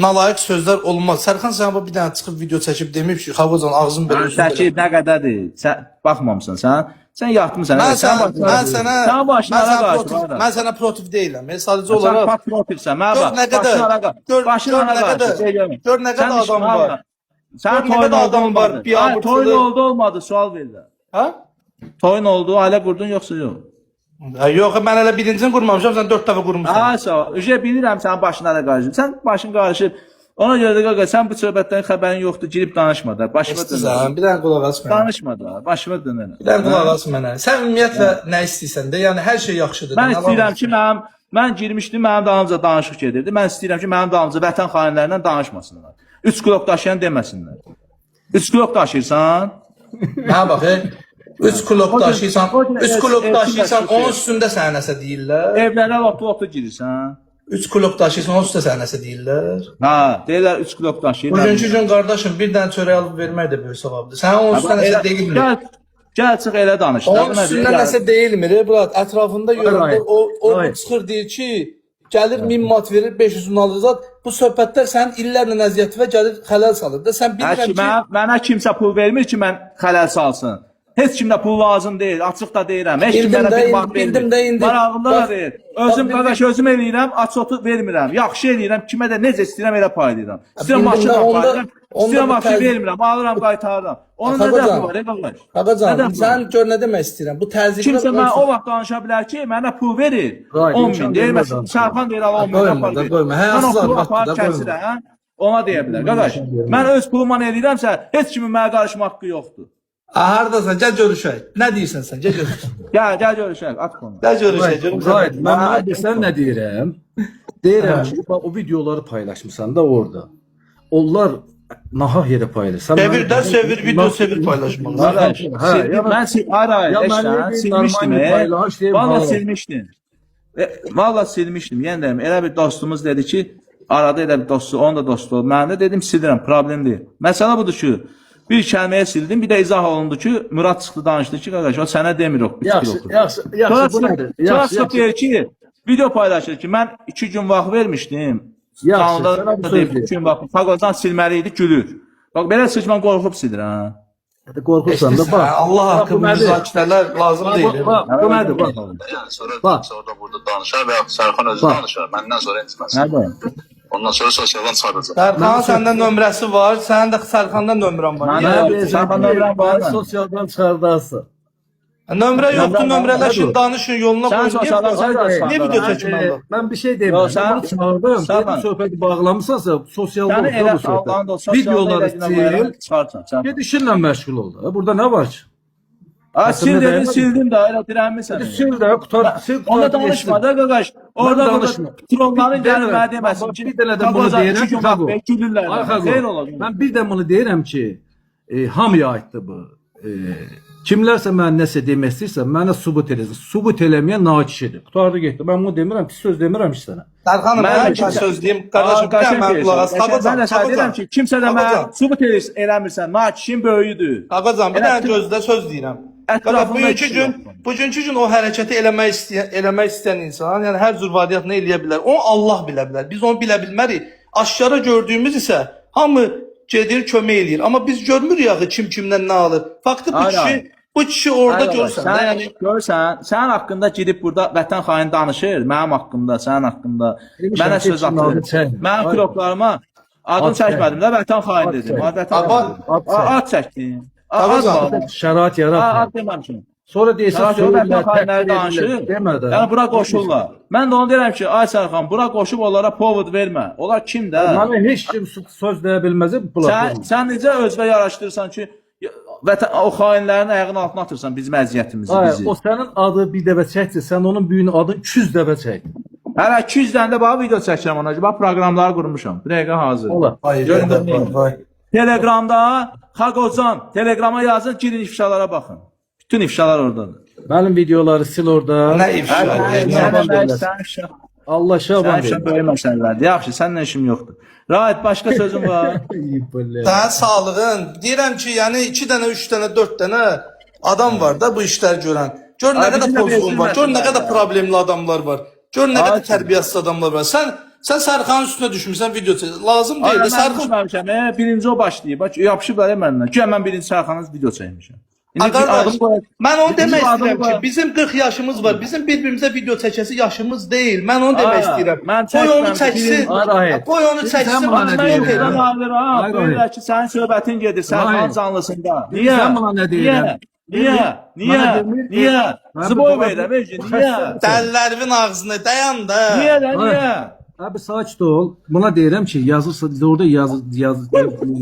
nalayiq sözlər olmaz. Sərxan sənə bax bir dənə çıxıb video çəkib deməyib ki, Xavacan ağzın belə özün belə. Təkib nə qədərdir? Sən baxmamısan sən. Sən yatmısan. Mən sənə protiv deyiləm. Sadəcə olaraq Sən protivsən. Mən Gör nə qədər adam var. Sən Gör nə qədər adam var, biabırçılı. Toyun oldu olmadı sual verirlər. Hə? Toyun oldu, ailə qurdun yoxsa yox? Yox, mən hələ birincini qurmamışam, sən 4 dəfə qurmuşsan. Ha, sağ ol. Ücə bilirəm sənin başına da qarışıb. Sən başın qarışıb. Ona görə də qaqa sən bu söhbətdən xəbərin yoxdur, girib danışma da. Başıma İstəyirsən, bir dənə qulaq as mənə. danışma da. Başıma dönən. Bir dənə qulaq as mənə. Sən ümumiyyətlə nə istəyirsən də, yəni hər şey yaxşıdır. Mən istəyirəm ki, mən girmişdim, mənim dalımca danışıq gedirdi. Mən istəyirəm ki, mənim dalımca vətən xainlərindən danışmasınlar. 3 klok daşıyan deməsinlər. 3 klok daşıyırsan? Hə bax, 3 klok daşıyırsan, 3 klok daşıyırsan, onun üstündə sənə nəsə deyirlər. Evlərə lotlu girirsən. 3 klok daşıyırsan, onun üstündə sənə nəsə deyirlər. Ha, deyirlər 3 klok daşıyır. Bugünkü gün qardaşım bir dənə çörək alıb vermək də böyük savabdır. Sənə onun üstündə nəsə deyilmir. Gəl çıx elə danış. Onun üstündə nəsə deyilmir, Brad. Ətrafında yorulur, o çıxır deyir ki, gəlir 1000 manat verir, 500 manat alır zat. Bu söhbətlər sənin illərlə əziyyəti və gəlir xələl salır da. Sən bilirəm ki, mənə kimsə pul vermir ki, mən xələl salsın. Heç kimdə pul lazım deyil, açıq da deyirəm. Heç kim mənə bir vaxt vermir. Marağımda da deyil. Özüm qardaş özüm eləyirəm, açotu vermirəm. Yaxşı eləyirəm, kimə də necə istəyirəm elə paylayıram. İstəyirəm maşın paylayıram, istəyirəm maşın vermirəm, alıram, qaytarıram. Onun nə dəxli var, qardaş? Ağacan, sən gör nə demək istəyirəm. Bu təzyiqlər Kimsə mənə o vaxt danışa bilər ki, mənə pul verir. 10.000 deyir, məsələn, Sərxan deyir, al 10.000 apar. Mən o pulu apar kəsirəm, ona deyə bilər. Qardaş, mən öz pulumla eləyirəmsə, heç kimin mənə qarışma haqqı yoxdur. Hardasan, gəl görüşək. Nə deyirsən sən? Gəl görüşək. Gəl görüşək, at konu. Gəl görüşək. Mən bilirsən nə deyirəm? Deyirəm ki, bax o videoları paylaşmısan da orada. Onlar nahaq yerə paylaşırsan. Sevir, video sevir paylaşmaq. Mən silmişdim. Valla silmişdim. Valla silmişdim. Yəni deyim, elə bir dostumuz dedi ki, arada elə bir dostu, onun da dostu oldu. Mən də dedim sildirəm, problem deyil. Məsələ budur ki, bir kəlməyə sildim, bir də izah olundu ki, Murad çıxdı danışdı ki, qardaş, o sənə demir o. Yaxşı, bu nədir? Sonra çıxıb deyir ki, video paylaşır ki mən 2 gün vaxt vermişdim. Yaxşı, Kanalda sənə bir da söz deyib, deyim. 2 gün vaxt. Xaqozdan silməli idi, gülür. Bax belə seçmən qorxub silir ha. Qorxursan da Hə, bax. Allah haqqı bu nədir? müzakirələr lazım deyil. Bax, bu nədir? Bax. Yani sonra Bak. sonra burada danışar veya Serkan özü Bak. danışar. Benden sonra etmez. Nədir? Ondan sonra sosyaldan çıkaracak. Sərxanın səndən nömrəsi var, sənin də Sərxandan nömrən var. Mən- Niyə Mən- yoxdur? Sərxan nömrəm var mı? Sosialdan çıxardarsın. Nömrə yoxdur, Nömrəm var, nömrələşin, nədir? danışın, yoluna Sən qoyun. sosialdan çıxardarsan. Niyə video çəkim mən bu? Mən bir şey deyim. Yox, sən- Bunu çağırdım. Sən- Dedim söhbəti bağlamısansa sosialda Səni olsa elə bu Allah'ın da söhbət. Videoları sil. çıxarsan. Ged işinlə məşğul ol da. Burada nə var ki? Ha, sil Aslında dedin, dayanmadı. sildim də, elə dirənmirsən. Sil də, qutar, sil. Onda danışma da qaqaş. Orada danışma. trollların Bir gəlib dənə- mənə deməsin ki, bir dənə də bunu Xaqoza deyirəm iki gün ki, Xaqo. vaxt gülürlər. Ay Xaqo, Xeyr olacaq. mən bir də bunu deyirəm ki, hamıya aiddir bu. Kimlərsə mən nəsə demək istəyirsə, mənə sübut eləsin. Sübut eləməyən nakişidir. Qutardı getdi. Mən bunu demirəm, pis söz demirəm ki sənə. Sərxanım, Mən mən də bir söz deyim. Qardaşım, bir dənə mən qulaq as. Mən də sənə deyirəm ki, kimsə də mənə sübut eləmirsən. Nakişin böyüyüdür. Qaqazam, bir Elə dənə tüm- gözdə söz deyirəm. Ətrafında Qaqa, bugünkü kişi gün, yoxdur. bugünkü gün o hərəkəti eləmək istəyən insan, yəni hər cür variantını eləyə bilər. Onu Allah bilə bilər. Biz onu bilə bilmərik. Aşkara gördüyümüz isə hamı gedir, kömək eləyir. Amma biz görmürük axı kim kimdən nə alır. Faktı bu Aynen. kişi, bu kişi orada görsən də, yəni görsən, sənin haqqında gedib burada vətən xaini danışır, mənim haqqımda, sənin haqqında. Demişəm Mənə ki, söz adını atır. çəkmə. Mənim Ay. kroklarıma adını Ad çəkmədim də vətən xaini dedim. çək. Ha, vətən Aba- xaini. Ad çəkdim. Ad Qaqazam, bağladım. Şərait Ha, yaratma. ad deməmişim. Sonra deyirsən, Şərait yox, vətən xainləri təhqir danışır. edirlər. Demə də. Yəni bura qoşurlar. Mən də onu deyirəm ki, ay Sərxan, bura qoşub onlara povod vermə. Onlar kimdə? Mənə heç kim söz deyə bilməz bu Sən, platformda. sən necə özünə yaraşdırırsan ki, vətən o xainlərin ayağının altına atırsan bizim əziyyətimizi, Ay, bizi. o sənin adı bir dəfə çəksə, sən onun büyüyünün adını 200 dəfə çək. Hələ 200 dənə də bax video çəkirəm ona. Bax proqramları qurmuşam. Bir dəqiqə hazır. Ola. vay. Telegramda Xaqozan, Telegrama yazın, girin ifşalara baxın. Bütün ifşalar oradadır. Mənim videoları sil orada. Nə ifşa? Sən Allah şaban ifşa ver. qoymuşlar. Yaxşı, səninlə işim yoxdur. Rahit, başqa sözün var? Sənin sağlığın, deyirəm ki, yəni 2 dənə, 3 dənə, 4 dənə adam var da bu işlər görən. Gör nə Ay, qədər bizim də pozğun var, gör nə bezilməsinlər qədər ya. problemli adamlar var. Gör nə Ay, qədər tərbiyəsiz adamlar var. Sən Sərxanın üstünə düşmüsən video çək. Lazım deyil də Mən Sərxan. düşməmişəm. Birinci o başlayıb. Bax, yapışıblar məndən. Güya mən birinci Sərxanın video çəkmişəm. Qardaş, mən onu demək Bizim istəyirəm adım ki, var. bizim 40 yaşımız var. Bizim bir-birimizə video çəkəsi yaşımız deyil. Mən onu demək Aa, istəyirəm. mən Qoy onu çəkmirəm, çəksin. Ay, Rahid. Qoy onu Sən çəksin. bana Mən nə yox deyirsən? edirəm. Mən alıram. Ay, Böyüklər ki, sənin söhbətin gedir Sərxanın Rahid. canlısında. Sən Niyə? bana nə deyirəm? Niyə? Niyə? Mənə demir ki, Niyə? mən Zıboy bu- verirəm, niyə? Dəllərimin ağzına dayan da. Niyə də, niyə? Abi sakit ol. Buna deyirəm ki, yazırsa orada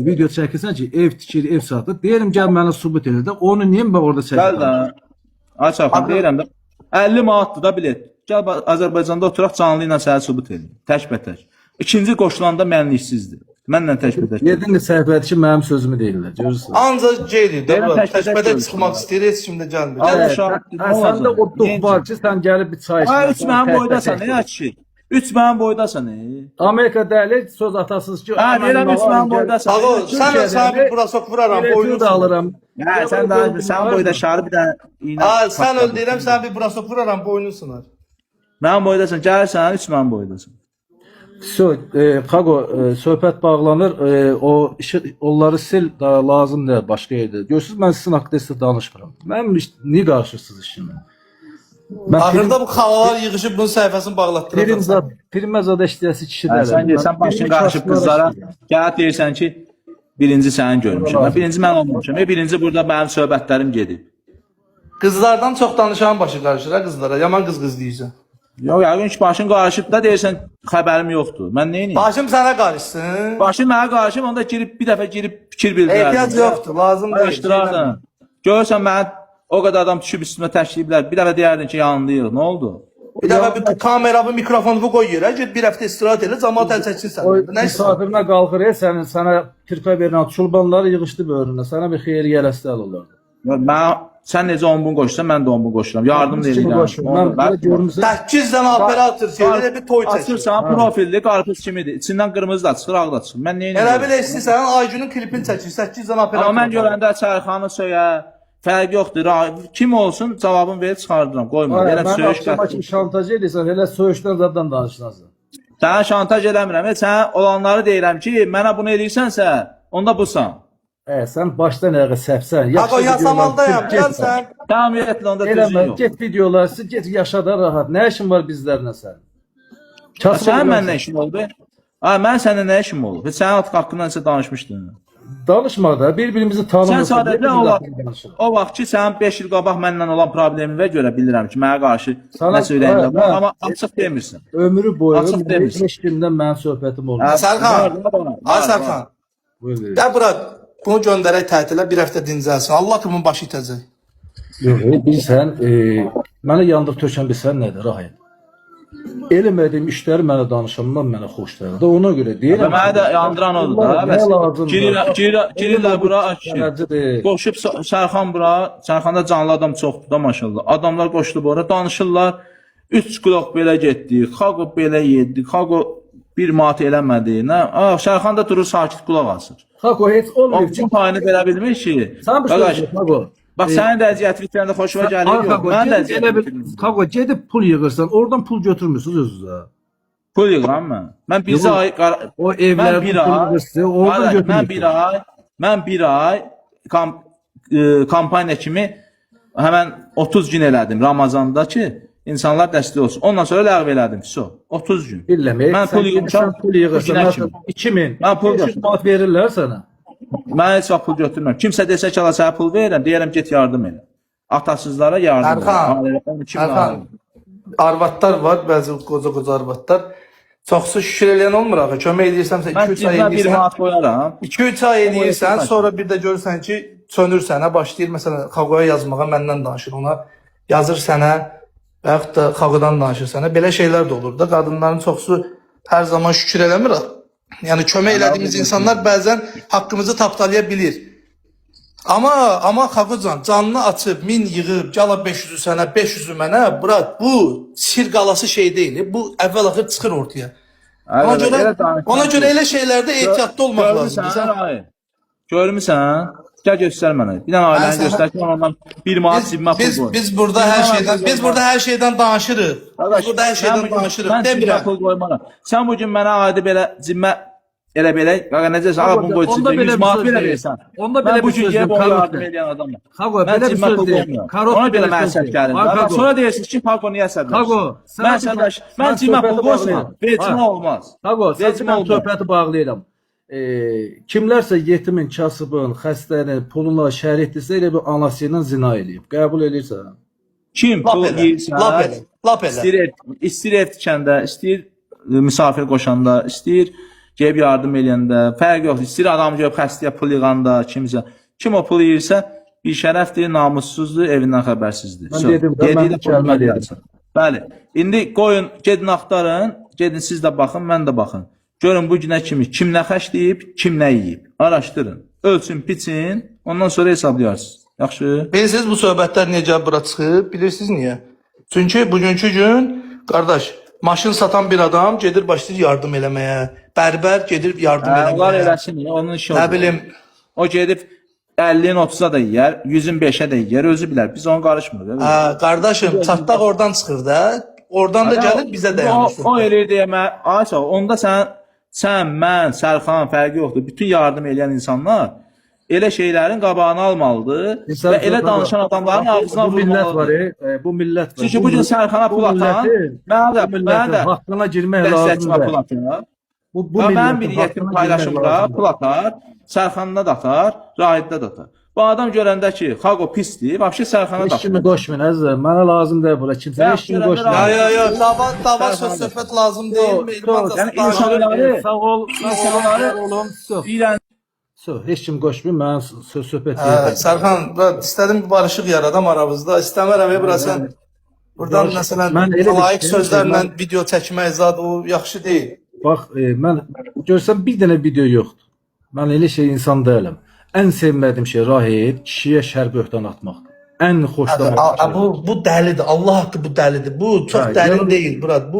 video çəkirsən ki, ev tikir, ev satır. Deyirəm gəl mənə sübut elə də. Onu niyə mən orada Gəl də. çəkirəm? Açaqım, deyirəm də. 50 manatdır da bilet. Gəl Azərbaycanda oturaq canlı ilə sənə sübut edin. Tək-bətək. İkinci qoşulanda mənliksizdir. Mənlə tək-bətək. Yedin də səhvəti ki, mənim sözümü deyirlər. Görürsən? Ancaq gelir də. Deyirəm, tək-bətək Təkbədə görürsün. çıxmaq istəyir, heç kim də gəlmir. Ay, Gəl. uşaq, Səndə o duh var ki, sən gəlib bir çay Ay, 3 içmirsən, mənim tək-bətək. boydasan, nə kişi? 3 mənim boydasan, Amerika dəli söz atasız ki, Ha, deyirəm 3 mənim boydasan. Ağo, sən bir burasok vuraram, Boynu boynunu da alıram. Hə, sən də sən boyda şarı bir dənə iynə. Ay, sən öl deyirəm, sən bir burasok vuraram, boynunu sınar. Mənim boydasan, gəlirsən 3 mənim boydasan. Xaqo, söhbət bağlanır. O onları sil da lazım deyil başqa yerdə. Görürsüz mən sizin haqqında sizə danışmıram. Mən niyə qarşısınız işimə? Mən Axırda bu xalalar yığışıb bunun səhifəsini bağlatdıracaq. Primazada işləyəsi kişi Hə, deyil. sən deyirsən başın qarışıb qızlara, gəlib deyirsən ki, birinci səni görmüşəm. Mən birinci mən olmamışam. Birinci burada mənim söhbətlərim gedib. Qızlardan çox danışan başı qarışır ha qızlara. Yaman qız deyirsən. Yox, yəqin ki, başın qarışıb da deyirsən xəbərim yoxdur. Mən nə edeyim? Başım sənə qarışsın. Başım mənə qarışıb, onda bir dəfə girib fikir bildirərdim. Ehtiyac yoxdur, lazım deyil. Araşdırardın. Görürsən mən o qədər adam düşüb üstümə təşkiliblər. Bir dəfə deyərdin ki, yanındayıq. Nə oldu? Bir dəfə bir kameramı, mikrofonumu qoy yerə, get bir həftə istirahət elə, cəmaət əl çəksin sən. O Nə istəyirsən? misafirinə qalxır, sənə kirpə verən çulbanları yığışdı böyrünə. Sənə bir xeyir yerəstəl olardı. Sən necə 10 bun qoşursan, mən də 10 bun qoşuram. Yardım da Kimi qoşur? Mən belə edirəm. görmüsən. 8 dənə operator şeylə bir toy çəkir. Açırsan, profilli qarpız kimidir. İçindən qırmızı da çıxır, ağ da çıxır. Mən nə Elə edirəm? bil istəyirsən Aygünün klipini çəkir, 8 dənə operator. Amma mən görəndə Çərxanı söyə, fərq yoxdur. Kim olsun cavabını verib çıxardıram. Qoyma. Ay, Elə mən söyüş axşama kimi şantaj edirsən, elə söyüşdən zaddan danışırsın. Sənə şantaj eləmirəm. Sən olanları deyirəm ki, mənə bunu edirsənsə, onda busan. Sən başdan ayağa səhvsən. Qaqa yasamaldayam. Gəl sən. Tamam, ümumiyyətlə onda düzün Eləmə, yox. get videoları, get yaşada rahat. Nə işin var bizlərlə sən? Sənin mənlə işin oldu? Ay, mən səninlə nə işim olub? Sənin artıq haqqında nəsə danışmışdın. Danışma da, bir-birimizi Sən tanımırsan. sadəcə o vaxt ki, sənin 5 il qabaq mənlə olan problemimə görə bilirəm ki, mənə qarşı Sana- nəsə ürəyində var, hə. amma açıq demirsən. Ömrü boyu Açıq demirsən. 5 gündən mənim söhbətim olmur. Sərxan. Ay Sərxan. Buyur, buyur. Gəl bura. Bunu göndərək tətilə, bir həftə dincəlsin. Allah kimin başı itəcək. Yox, bilsən, mənə yandıq tökən bilsən nədir, Rahim? Eləmədiyim işləri mənə danışandan mənə xoş gəlir. Ona görə Və deyirəm. mənə də yandıran odur da. Nə lazımdır? Girirlər bura, Sənəcidir. qoşub Sərxan bura, Sərxanda canlı adam çoxdur da maşallah. Adamlar qoşulub ora danışırlar. 3 qulaq belə getdi, Xaqo belə yedi, Xaqo bir mat eləmədi. Nə? Sərxan da durur sakit qulaq asır. Xaqo heç olmayıb ki. O payını verə bilmir ki. Sən bir Qardaş, şey Xaqo. bax sənin də əziyyət fikrində xoşuma gəlir. Yox, Xaqo, mən də gedib elə bir Xaqo gedib pul yığırsan, oradan pul götürmürsünüz özünüzə. pul yığıram mən. Mən bir Yox, ay O mən evlərdən bir pul ay yığırsan, oradan Qardaş, götürmürsün. mən bir ay kampaniya kimi həmən 30 gün elədim Ramazanda ki, insanlar dəstək olsun. Ondan sonra ləğv elədim. So, 30 gün. Billəmə, Mən pul yığmışam, pul yığırsan, günə məsələn, kimi. 2000, Mən pul 500 manat verirlər sənə. Mən heç vaxt pul götürmürəm. Kimsə desə ki, ala sənə pul verirəm, deyərəm get yardım elə. Atasızlara yardım Erxan, elə. Erxan. Arvadlar var, bəzi qoca arvadlar. Çoxsu şükür eləyən olmur axı. Kömək edirsənsə Mən 2-3 ay cibimə bir edirsən. manat qoyaram. 2-3 ay eləyirsən, sonra bir də görürsən ki, sönür sənə, başlayır məsələn Xaqoya yazmağa, məndən danışır ona. Yazır sənə və yaxud da Xaqodan danışır sənə. Belə şeylər də olur da. Qadınların çoxsu hər zaman şükür eləmir. Yəni kömək elədiyimiz insanlar bəzən haqqımızı tapdalaya bilir. Amma Xaqocan canını açıb 1000 yığıb, gəla 500'ü sənə, 500'ü mənə, bırak bu sir qalası şey deyil. Bu əvvəl axır çıxır ortaya. Ona görə elə şeylərdə ehtiyatlı olmaq lazımdır. Görmüsən? Görmüsən? Gəl göstər mənə. Bir dənə ailəni göstər ki, ondan bir manat cibimə pul qoy. Biz burada hər şeydən danışırıq. Biz burada hər şeydən danışırıq. Mən cibimə Demirəm. pul qoymaram. Sən bu gün mənə adi belə cibimə elə belə, qaqa necəsə, ağa bunu qoy Onda cibimə, belə 100 bir manat söz belə deyil. versən. Onda Mən belə bu bir gün söz gəlib deyil, ona Karotla. yardım edən adamım. Xaqo, Mən belə bir cibimə söz pul deyil. qoymuram. Karotla Ona belə belə mən söz deyil. əsəbkərim. Ay, Xaqo. Sonra deyirsiniz ki, Xaqo niyə Xaqo, əsəbləşir? sən Mən bir əsəbləş, dənə- mən mən cibimə pul söhbəti qoysam, bağlayıram. vecimə Ha. olmaz. Xaqo, Vecimə mən olmaz. söhbəti bağlayıram. Kimlərsə yetimin, kasıbın, xəstənin puluna şərikdirsə elə bir anası ilə zina eləyib. Qəbul edirsən? Kim Lap pul elə. yeyirsə, Lap elə. İstəyir ev tikəndə, istəyir misafir qoşanda, istəyir gəlib yardım eləyəndə, fərq yoxdur. İstəyir adam gəlib xəstəyə pul yığanda, kimsə. Kim o pulu yeyirsə, bir şərəfdir, namussuzdur, evindən xəbərsizdir. Mən dedim də, mən Dediyi də kəlmə pul deyirəm. yeyirsən. Bəli. İndi qoyun, gedin axtarın, gedin siz də baxın, mən də baxın. Görün bu günə kimi kim nə xərcləyib, kim nə yeyib. Araşdırın. Ölçün, biçin, ondan sonra hesaplayarsınız. Yaxşı? Bilirsiniz bu söhbətlər niyə gəlib bura çıxıb? Bilirsiniz niyə? Çünki bugünkü gün qardaş maşın satan bir adam gedir başlayır yardım eləməyə. Bərbər gedir yardım Onlar eləməyə. eləsin, onun işi Nə olur. bilim, O gedib 50-nin 30-a da yeyər, 100-ün 5-ə də yeyər, özü bilər. Biz onu qarışmırıq. qardaşım çatdaq oradan çıxır da. Oradan da gəlir bizə dayanır. O eləyir deyəmə, ayça, onda sən, mən, Sərxan fərqi yoxdur. Bütün yardım edən insanlar elə şeylərin qabağını almalıdır və elə danışan adamların ağzına bu millət var, vurmalıdır. bu millət var. Çünki bu gün Sərxana pul atan, mən də haqqına girmək dəstəkçimə pul lazımdır. atar. Bu Mən bir millətin niyyətim haqqına paylaşımda girmək lazımdır. pul atar, Sərxanda da atar, Rahiddə də atar. Bu adam görəndə ki, Xaqo pisdir, vəbşi Sərxana da Heç kimi atar. qoşmayın əzizim. Mənə lazım deyil bura. Kimsə heç kimi Yaxşı, qoşmayın. Yo, dava söhbət lazım deyil. Yəni insanları, Sağ ol, insanları olun. İran Heç kim qoşmayın. Mənim söhbət Hə, Sərxan, istədim bir barışıq yaradam aramızda. İstəmirəm burasan. Buradan məsələn Mən elə bir layiq şey- sözlərlə video çəkmək zad o yaxşı deyil. Bax, mən görsən bir dənə video yoxdur. Mən elə şey insan deyiləm. Ən sevmədiyim şey Rahid kişiyə şər böhtan atmaqdır. Ən xoşlamadığım şey. Bu dəlidir. Allah haqqı bu dəlidir. Bu çox Hə, dərin yəni- deyil, Murad.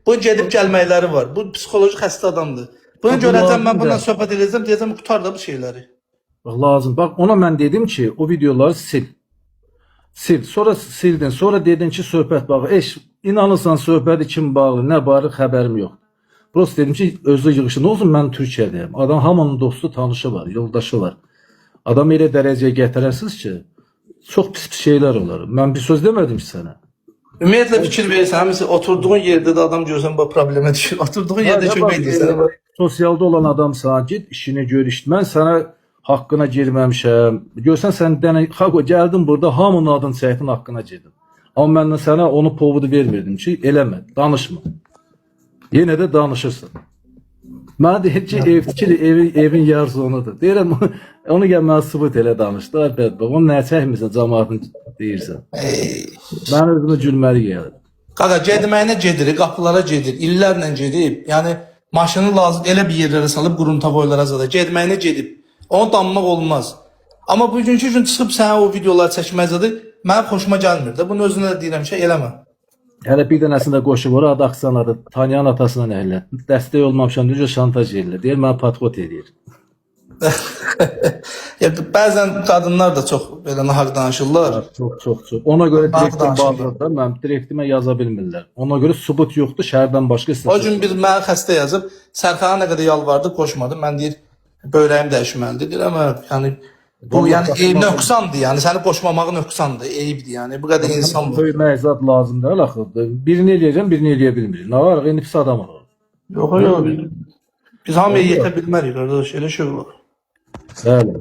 Bu gedib gəlməkləri var. Bu psixoloji xəstə adamdır. Bunu Bu görəcəm, mən lazımdır. bundan söhbət edəcəm, deyəcəm qutar da bu şeyləri. Bax lazım. Bax ona mən dedim ki, o videoları sil. Sil. Sonra sildin. Sonra dedin ki söhbət bağı. İnanırsan söhbəti kim bağlı, nə barı xəbərim yox. Prosta dedim ki, özü yığışı. Nə olsun mən Türkiyədəyim. Adam hamının dostu, tanışı var, yoldaşı var. Adam elə dərəcəyə gətirəsiniz ki, çox pis şeylər olar. Mən bir söz demədim ki sənə. Ümumiyyətlə fikir verirsən, mesela oturduğun yerde de adam görsən bu problemə düşür. Oturduğun yerde kömək edirsən. Sosialda olan adamsan, git işini gör, mən sənə haqqına girməmişəm. Görsən sən dənə xaqo gəldin burada hamının adını çəkdin, haqqına girdim. Amma mən sənə onu povudu vermirdim ki, eləmə, danışma. Yenə də danışırsan. Mənə deyir ki, evin yarısı onudur. Deyirəm, onu gəl mənə sübut elə danışdılar, bədbəq. Onu nə çəkmirsən, cəmaatın deyirsən. Mən özümə gülməli gəlir. Qaqa, gedməyinə gedir, qapılara gedir, illərlə gedib. Yəni, maşını lazım elə bir yerlərə salıb quruntavoylara zada. Gedməyinə gedib. Onu danmaq olmaz. Amma bugünkü gün çıxıb sənə o videoları çəkməzədir, mənim xoşuma gəlmir də. Bunun özünə də deyirəm ki, eləmə. Hələ bir dənəsində qoşu var, adı Aksanadır. Tanıyan atasına nəhlə. Dəstək olmamışam, necə şantaj edirlər. Deyir, mənə patkot edir. Bəzən qadınlar da çox belə nahaq danışırlar. Çox. Ona görə direktim danışırlar. bağlıdır. Mən direktimə yaza bilmirlər. Ona görə sübut yoxdur, şəhərdən başqa O gün bir mənə xəstə yazıb, Sərxana nə qədər yalvardı, qoşmadı. Mən deyir, bövrəyim dəyişməlidir. Deyir, amma yəni bu yəni nöqsandır. Yəni səni qoşmamağı nöqsandır, eyibdir. Yəni bu qədər insan var. Böyümə əzad lazımdır, axı. Birini eləyəcəm, birini eləyə bilmirik. Nə var? Eni pis adam var. Yox, yox. Biz hamıya yetə bilmərik, qardaş. Elə şey var. Bəli.